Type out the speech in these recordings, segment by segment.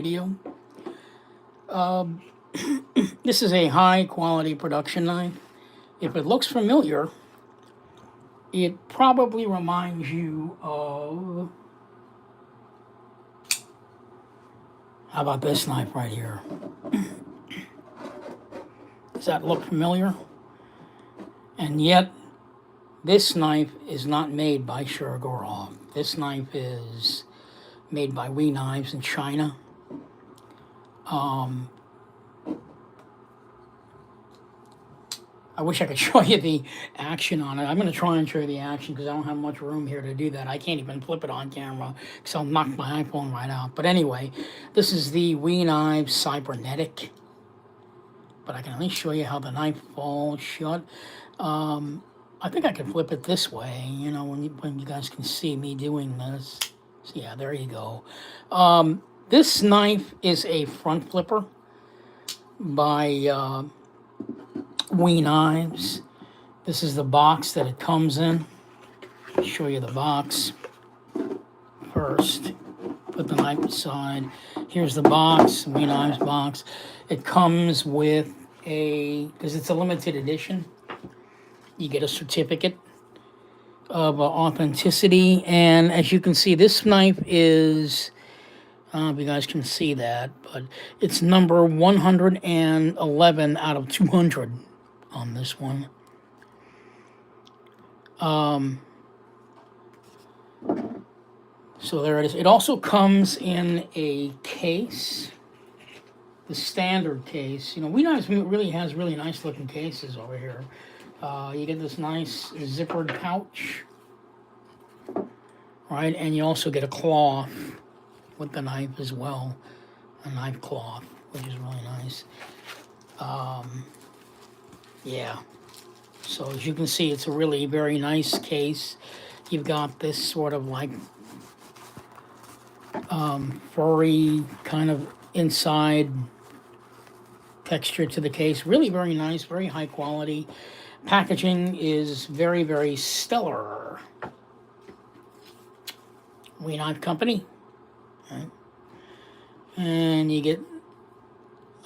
video. Um, this is a high quality production knife. If it looks familiar, it probably reminds you of, how about this knife right here? Does that look familiar? And yet, this knife is not made by Shirogorov. This knife is made by Weknives in China. I wish I could show you the action on it. I'm going to try and show you the action because I don't have much room here to do that. I can't even flip it on camera because I'll knock my iPhone right out. But anyway, this is the Weknives Cybernetic. But I can at least show you how the knife falls shut. I think I can flip it this way, you know, when you guys can see me doing this. So yeah, there you go. This knife is a front flipper by Weknives. This is the box that it comes in. I'll show you the box first. Put the knife aside. Here's the box, Weknives box. It comes with because it's a limited edition, you get a certificate of authenticity. And as you can see, this knife is, I don't know if you guys can see that, but it's number 111 out of 200 on this one. So there it is. It also comes in a case, the standard case. You know, Weknives really has really nice looking cases over here. You get this nice zippered pouch, right? And you also get a cloth with the knife as well, a knife cloth, which is really nice. Yeah. So as you can see, it's a really very nice case. You've got this sort of like furry kind of inside texture to the case. Really very nice, very high quality. Packaging is very, very stellar. Weknife Company. Right. And you get,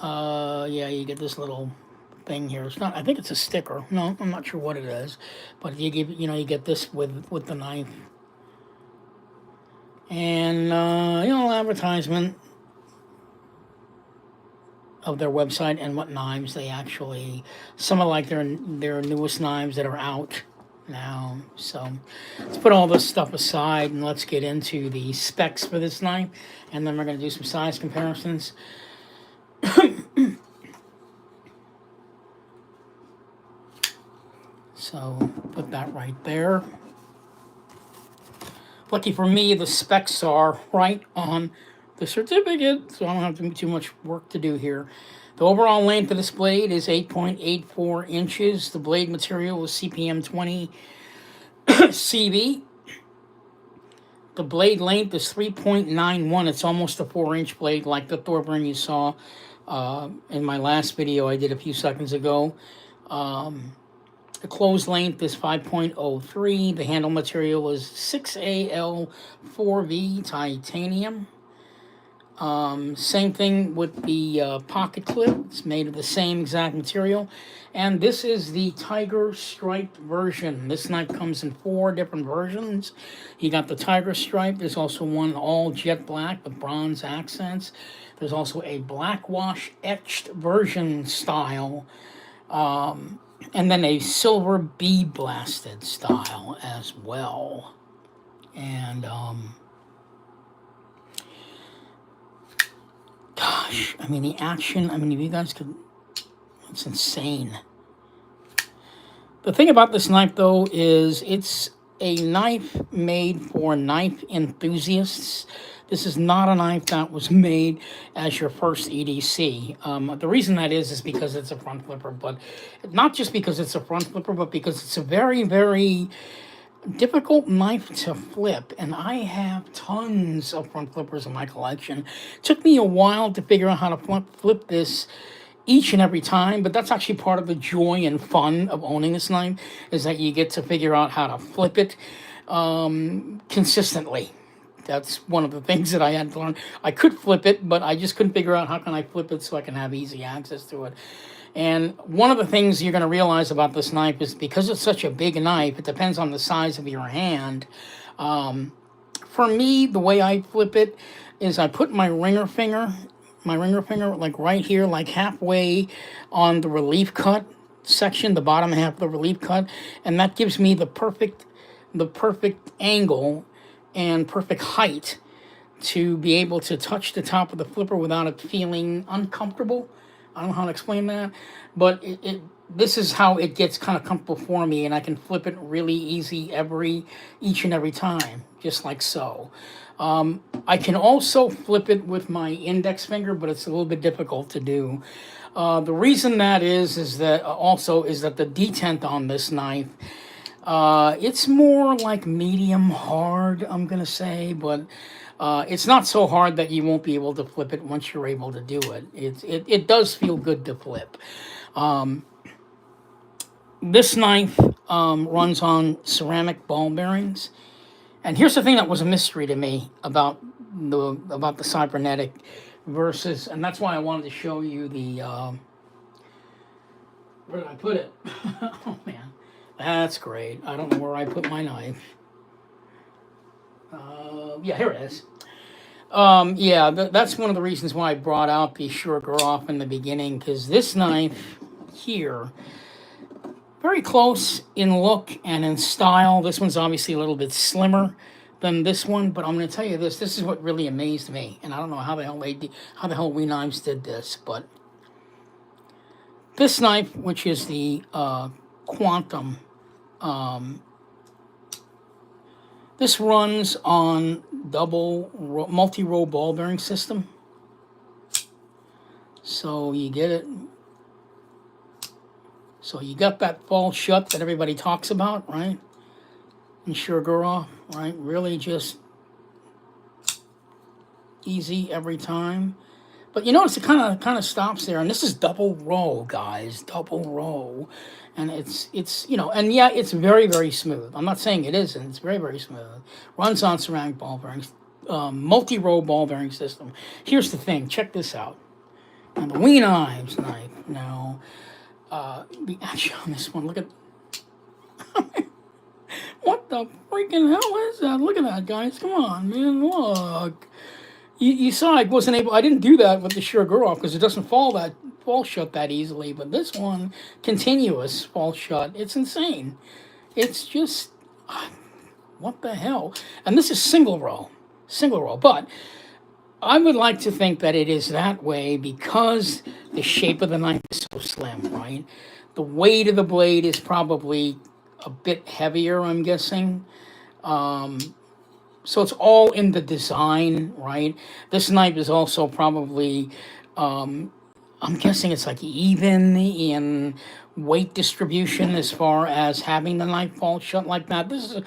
you get this little thing here. It's not, I think it's a sticker. No, I'm not sure what it is. But you get this with the knife. And, advertisement of their website and what knives they actually, some of like their newest knives that are out now. So let's put all this stuff aside and let's get into the specs for this knife, and then we're going to do some size comparisons. So put that right there. Lucky for me, the specs are right on the certificate, so I don't have too much work to do here. The overall length of this blade is 8.84 inches. The blade material is CPM 20 CV. The blade length is 3.91. It's almost a 4-inch blade like the Thorburn you saw in my last video I did a few seconds ago. The closed length is 5.03. The handle material is 6AL4V titanium. Same thing with the pocket clip. It's made of the same exact material. And this is the tiger stripe version. This knife comes in 4 different versions. You got the tiger stripe. There's also one all jet black with bronze accents. There's also a black wash etched version style. And then a silver bead blasted style as well. And, gosh, I mean, the action, I mean, if you guys could, it's insane. The thing about this knife, though, is it's a knife made for knife enthusiasts. This is not a knife that was made as your first EDC. The reason that is because it's a front flipper, but not just because it's a front flipper, but because it's a very, very difficult knife to flip. And I have tons of front flippers in my collection. It took me a while to figure out how to flip this each and every time, but that's actually part of the joy and fun of owning this knife, is that you get to figure out how to flip it consistently. That's one of the things that I had to learn. I could flip it, but I just couldn't figure out how can I flip it so I can have easy access to it. And one of the things you're going to realize about this knife is because it's such a big knife, it depends on the size of your hand. For me, the way I flip it is I put my ringer finger like right here, like halfway on the relief cut section, the bottom half of the relief cut, and that gives me the perfect angle and perfect height to be able to touch the top of the flipper without it feeling uncomfortable. I don't know how to explain that, but this is how it gets kind of comfortable for me, and I can flip it really easy each and every time, just like so. I can also flip it with my index finger, but it's a little bit difficult to do. The reason that is that the detent on this knife, it's more like medium hard, I'm gonna say, but it's not so hard that you won't be able to flip it once you're able to do it. It does feel good to flip. This knife runs on ceramic ball bearings. And here's the thing that was a mystery to me about the Cybernetic versus, and that's why I wanted to show you the, where did I put it? Oh man, that's great. I don't know where I put my knife. Yeah, here it is. Yeah, that's one of the reasons why I brought out the Shurgurov in the beginning, because this knife here, very close in look and in style. This one's obviously a little bit slimmer than this one, but I'm going to tell you this. This is what really amazed me, and I don't know how the hell Weknives did this, but this knife, which is the Quantum, this runs on multi-row ball bearing system. So you get it. So you got that fall shut that everybody talks about, right? And Shurgurov, right? Really just easy every time. But you notice it kind of stops there, and this is double row, guys, double row, and it's and yeah, it's very, very smooth. I'm not saying it isn't. It's very, very smooth. Runs on ceramic ball bearings, multi-row ball bearing system. Here's the thing. Check this out. Now the Weknives knife. Now. The action on this one, look at what the freaking hell is that? Look at that, guys. Come on, man. Look. You saw I didn't do that with the Shurgurov because it doesn't fall shut that easily, but this one, continuous fall shut. It's insane. It's just, what the hell? And this is single row, but I would like to think that it is that way because the shape of the knife is so slim, right? The weight of the blade is probably a bit heavier, I'm guessing. So it's all in the design, right? This knife is also probably, I'm guessing it's like even in weight distribution as far as having the knife fall shut like that. This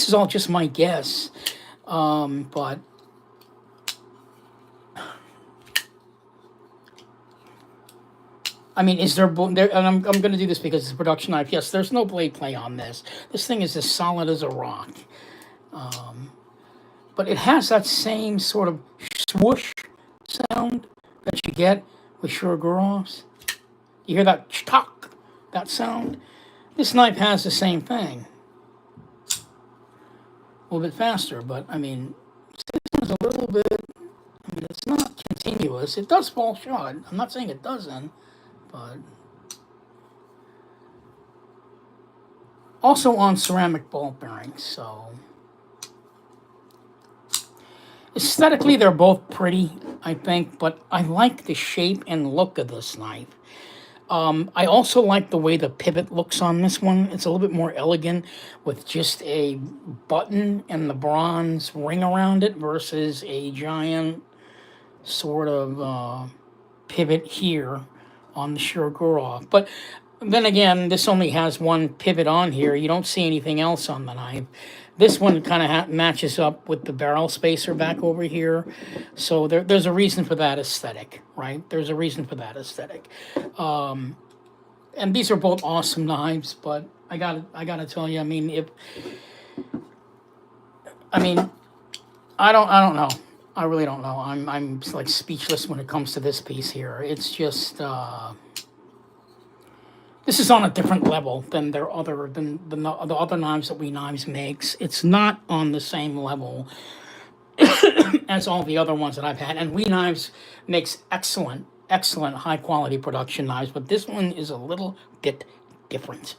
is all just my guess, but. I mean, is there, and I'm going to do this because it's a production knife. Yes, there's no blade play on this. This thing is as solid as a rock. But it has that same sort of swoosh sound that you get with Shurugurovs. You hear that chtok, that sound? This knife has the same thing. A little bit faster, but I mean, this one's a little bit, I mean, it's not continuous. It does fall short. I'm not saying it doesn't. But also on ceramic ball bearings, so aesthetically they're both pretty, I think, but I like the shape and look of this knife. I also like the way the pivot looks on this one. It's a little bit more elegant with just a button and the bronze ring around it versus a giant sort of pivot here on the Shurgurov. But then again, this only has one pivot on here. You don't see anything else on the knife. This one kind of matches up with the barrel spacer back over here. So there's a reason for that aesthetic, right? There's a reason for that aesthetic. And these are both awesome knives, but I gotta tell you, I mean, I don't know. I really don't know. I'm like speechless when it comes to this piece here. It's just this is on a different level than their other than the other knives that Weknives makes. It's not on the same level as all the other ones that I've had. And Weknives makes excellent high quality production knives, but this one is a little bit different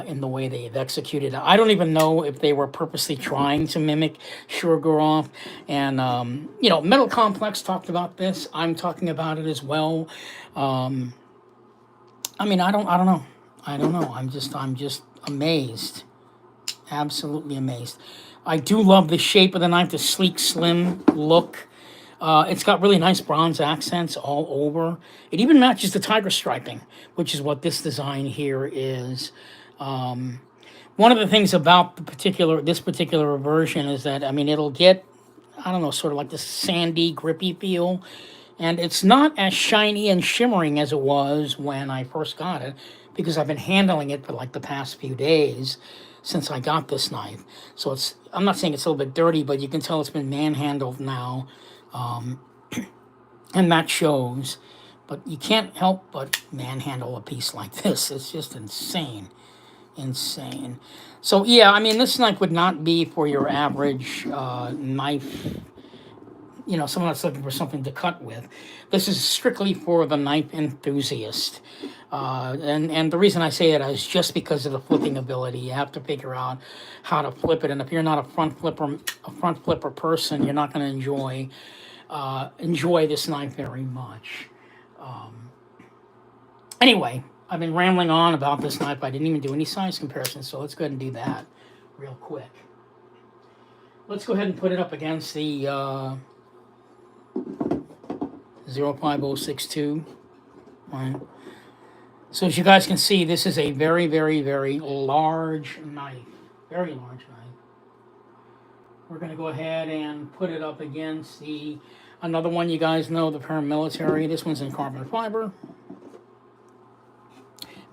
in the way they've executed it. I don't even know if they were purposely trying to mimic Shurgurov. And Metal Complex talked about this. I'm talking about it as well. I don't know. I don't know. I'm just amazed. Absolutely amazed. I do love the shape of the knife, the sleek, slim look. It's got really nice bronze accents all over. It even matches the tiger striping, which is what this design here is. One of the things about this particular version is that, it'll get, I don't know, sort of like the sandy, grippy feel. And it's not as shiny and shimmering as it was when I first got it, because I've been handling it for like the past few days since I got this knife. So I'm not saying it's a little bit dirty, but you can tell it's been manhandled now. And that shows. But you can't help but manhandle a piece like this. It's just insane. Insane. So yeah, this knife would not be for your average knife, someone that's looking for something to cut with. This is strictly for the knife enthusiast. And the reason I say that is just because of the flipping ability. You have to figure out how to flip it. And if you're not a front flipper person, you're not going to enjoy this knife very much. Anyway, I've been rambling on about this knife. I didn't even do any size comparisons, so let's go ahead and do that real quick. Let's go ahead and put it up against the 05062. Right. So as you guys can see, this is a very, very, very large knife. Very large knife. We're going to go ahead and put it up against another one you guys know, the Paramilitary. This one's in carbon fiber.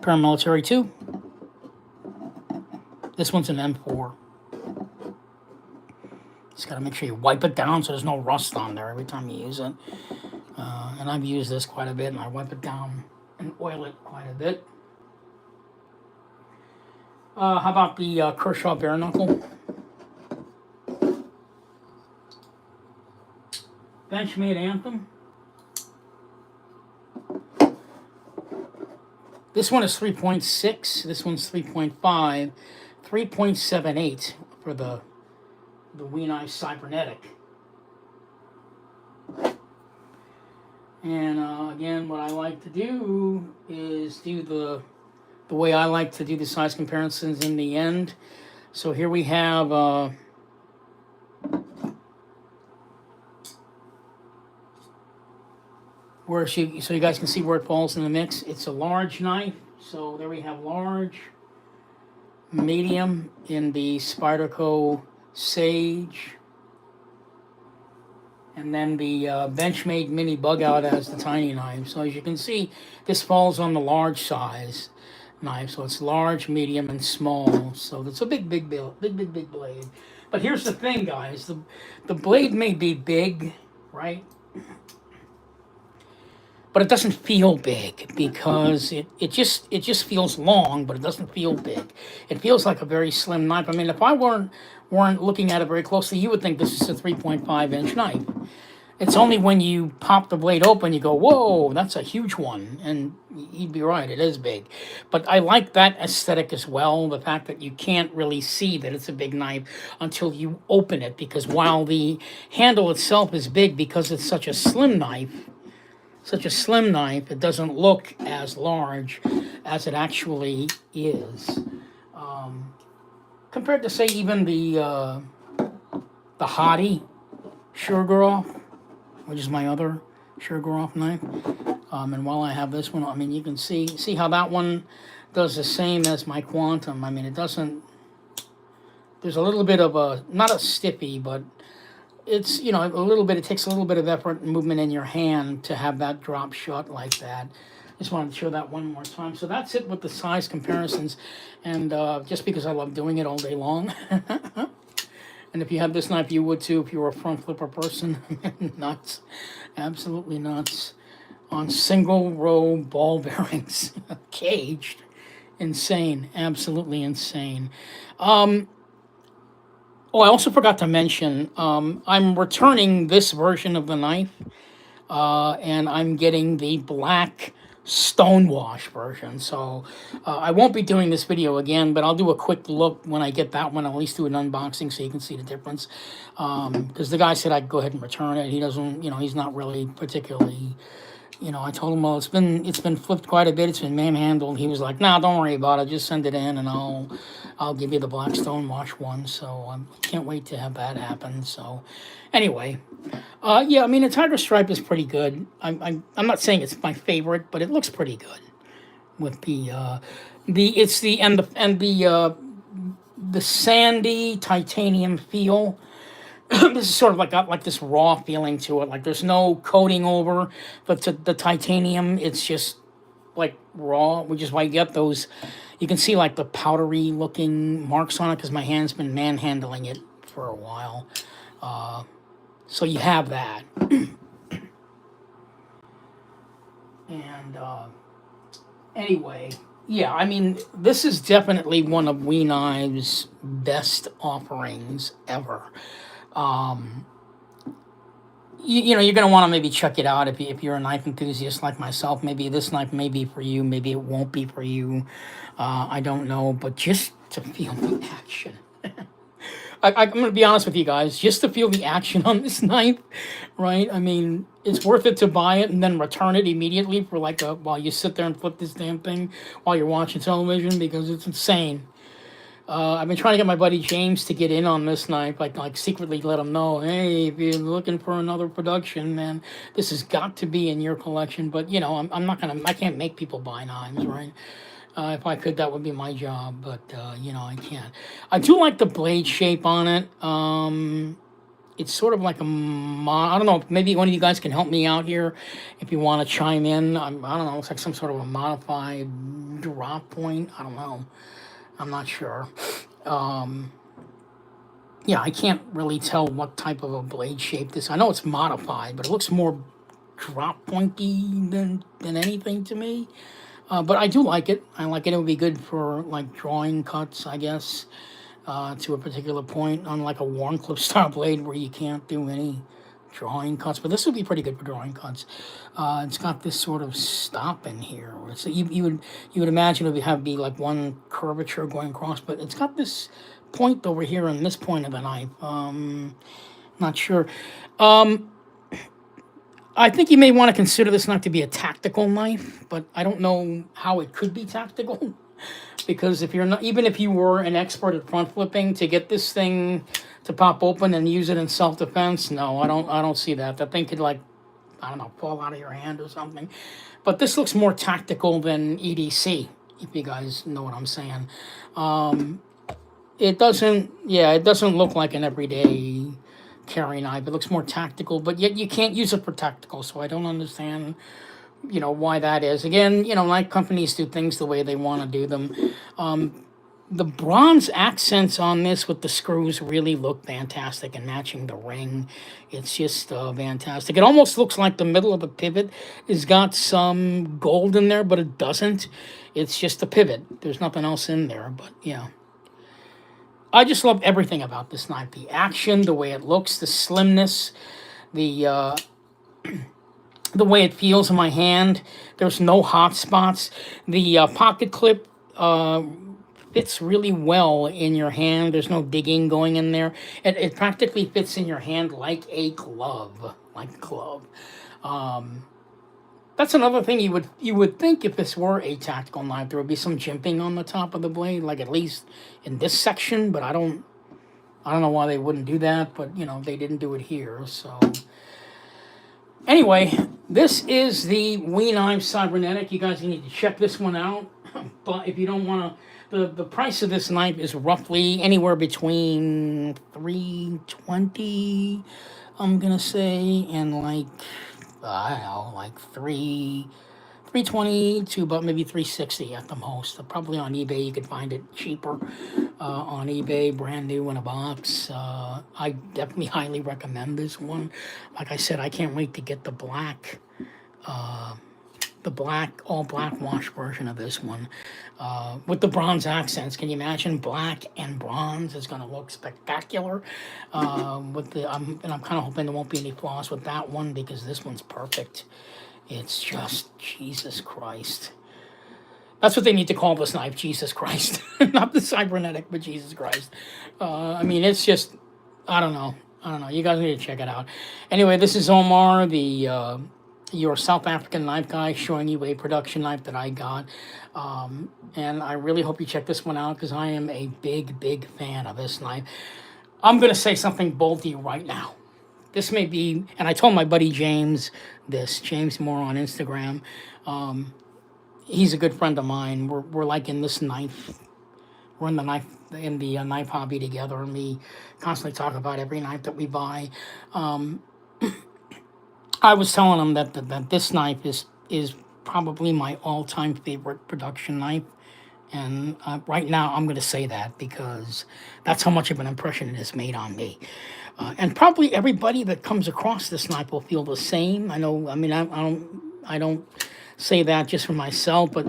Paramilitary 2. This one's an M4. Just got to make sure you wipe it down so there's no rust on there every time you use it. And I've used this quite a bit, and I wipe it down and oil it quite a bit. How about the Kershaw bare knuckle? Benchmade Anthem. This one is 3.6. This one's 3.5. 3.78 for the Weknives Cybernetic. And again, what I like to do is do the way I like to do the size comparisons in the end. So here we have so you guys can see where it falls in the mix. It's a large knife, so there we have large, medium in the Spyderco Sage, and then the Benchmade Mini Bug Out as the tiny knife. So as you can see, this falls on the large size knife. So it's large, medium, and small. So it's a big blade. But here's the thing, guys. The blade may be big, right? But it doesn't feel big because it just feels long, but it doesn't feel big. It feels like a very slim knife. If I weren't looking at it very closely, you would think this is a 3.5-inch knife. It's only when you pop the blade open, you go, whoa, that's a huge one. And you'd be right, it is big. But I like that aesthetic as well, the fact that you can't really see that it's a big knife until you open it, because while the handle itself is big because it's such a slim knife, it doesn't look as large as it actually is. Compared to, say, even the Hottie Shurgurov, which is my other Shurgurov knife. And while I have this one, you can see how that one does the same as my Quantum. It doesn't, there's a little bit of not a stiffy, but it's, a little bit, it takes a little bit of effort and movement in your hand to have that drop shut like that. Just wanted to show that one more time. So that's it with the size comparisons. And just because I love doing it all day long. And if you had this knife, you would too if you were a front flipper person. Nuts. Absolutely nuts. On single row ball bearings. Caged. Insane. Absolutely insane. Oh, I also forgot to mention, I'm returning this version of the knife, and I'm getting the black stonewash version. So I won't be doing this video again, but I'll do a quick look when I get that one. I'll at least do an unboxing so you can see the difference. Because the guy said I'd go ahead and return it. He doesn't, he's not really particularly, I told him, well, it's been flipped quite a bit. It's been manhandled. He was like, nah, don't worry about it. Just send it in, and I'll give you the black stonewash one. So I can't wait to have that happen. So anyway, yeah, I mean, the tiger stripe is pretty good. I'm not saying it's my favorite, but it looks pretty good with the sandy titanium feel. This is sort of like got like this raw feeling to it. Like there's no coating over the titanium. It's just like raw, which is why you get those. You can see like the powdery looking marks on it because my hand's been manhandling it for a while. So you have that. And anyway, yeah, I mean, this is definitely one of Weknives' best offerings ever. You're going to want to maybe check it out if you're a knife enthusiast like myself. Maybe this knife may be for you. Maybe it won't be for you. I don't know. But just to feel the action. I'm going to be honest with you guys. Just to feel the action on this knife, right? I mean, it's worth it to buy it and then return it immediately for while you sit there and flip this damn thing while you're watching television because it's insane. I've been trying to get my buddy James to get in on this knife, like secretly let him know, hey, if you're looking for another production, man, this has got to be in your collection. But I can't make people buy knives, right? If I could, that would be my job, but I can't. I do like the blade shape on it. It's sort of like I don't know, maybe one of you guys can help me out here if you want to chime in. I don't know, it's like some sort of a modified drop point. I don't know. I'm not sure. Yeah, I can't really tell what type of a blade shape this. I know it's modified, but it looks more drop pointy than anything to me. But I do like it. I like it. It would be good for like drawing cuts, I guess, to a particular point on like a Warncliffe style blade where you can't do any drawing cuts. But this would be pretty good for drawing cuts. It's got this sort of stop in here. So you would imagine it would be like one curvature going across, but it's got this point over here and this point of the knife. Not sure. I think you may want to consider this knife to be a tactical knife, but I don't know how it could be tactical. Because if you're not, even if you were an expert at front flipping, to get this thing to pop open and use it in self-defense, no, I don't see that. That thing could fall out of your hand or something. But this looks more tactical than EDC, if you guys know what I'm saying. It doesn't look like an everyday carry knife. It looks more tactical, but yet you can't use it for tactical, so I don't understand why that is. Again, knife companies do things the way they want to do them. The bronze accents on this with the screws really look fantastic and matching the ring. It's just fantastic. It almost looks like the middle of the pivot has got some gold in there, but it doesn't. It's just the pivot. There's nothing else in there, but yeah. I just love everything about this knife. The action, the way it looks, the slimness, the way it feels in my hand. There's no hot spots. The pocket clip fits really well in your hand. There's no digging going in there. It practically fits in your hand like a glove. That's another thing you would think if this were a tactical knife, there would be some jimping on the top of the blade, like at least in this section. But I don't know why they wouldn't do that. But they didn't do it here. So anyway, this is the Weknives Cybernetic. You guys need to check this one out. But if you don't want to, the price of this knife is roughly anywhere between $320, I'm gonna say, and like I don't know, like 320 to about maybe 360 at the most. Probably on eBay you could find it cheaper. On eBay, brand new in a box. I definitely highly recommend this one. Like I said, I can't wait to get the black, all black wash version of this one, with the bronze accents. Can you imagine black and bronze? It's going to look spectacular. With the, and I'm kind of hoping there won't be any flaws with that one because this one's perfect. It's just Jesus Christ. That's what they need to call this knife, Jesus Christ. Not the Cybernetic, but Jesus Christ. I mean, it's just, I don't know. I don't know. You guys need to check it out. Anyway, this is Omar, the your South African knife guy, showing you a production knife that I got. And I really hope you check this one out because I am a big, big fan of this knife. I'm going to say something bold to you right now. This may be, and I told my buddy James this, James Moore on Instagram. He's a good friend of mine. We're like in this knife. We're in the knife hobby together, and we constantly talk about every knife that we buy. I was telling him that this knife is probably my all-time favorite production knife. And right now, I'm going to say that because that's how much of an impression it has made on me. And probably everybody that comes across this knife will feel the same. I know. I mean, I don't say that just for myself, but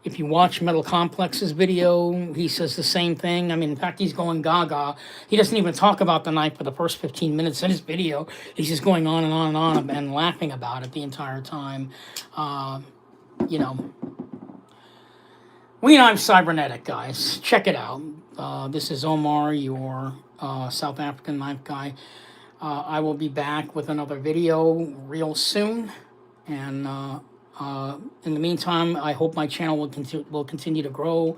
if you watch Metal Complex's video, he says the same thing. I mean, in fact, he's going gaga. He doesn't even talk about the knife for the first 15 minutes in his video. He's just going on and on and on and laughing about it the entire time. You know, Weknives Cybernetic, guys. Check it out. This is Omar, your South African knife guy. I will be back with another video real soon. And in the meantime, I hope my channel will continue to grow.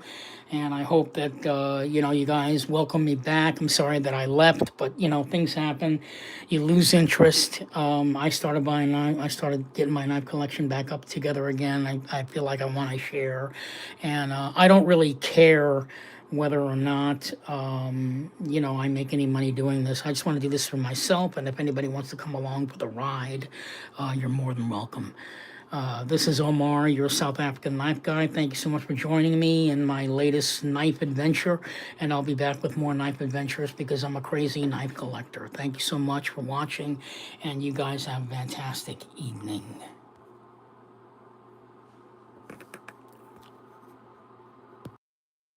And I hope that, you guys welcome me back. I'm sorry that I left, but, things happen. You lose interest. I started getting my knife collection back up together again. I feel like I want to share. And I don't really care whether or not, I make any money doing this. I just want to do this for myself. And if anybody wants to come along for the ride, you're more than welcome. This is Omar, your South African knife guy. Thank you so much for joining me in my latest knife adventure. And I'll be back with more knife adventures because I'm a crazy knife collector. Thank you so much for watching. And you guys have a fantastic evening.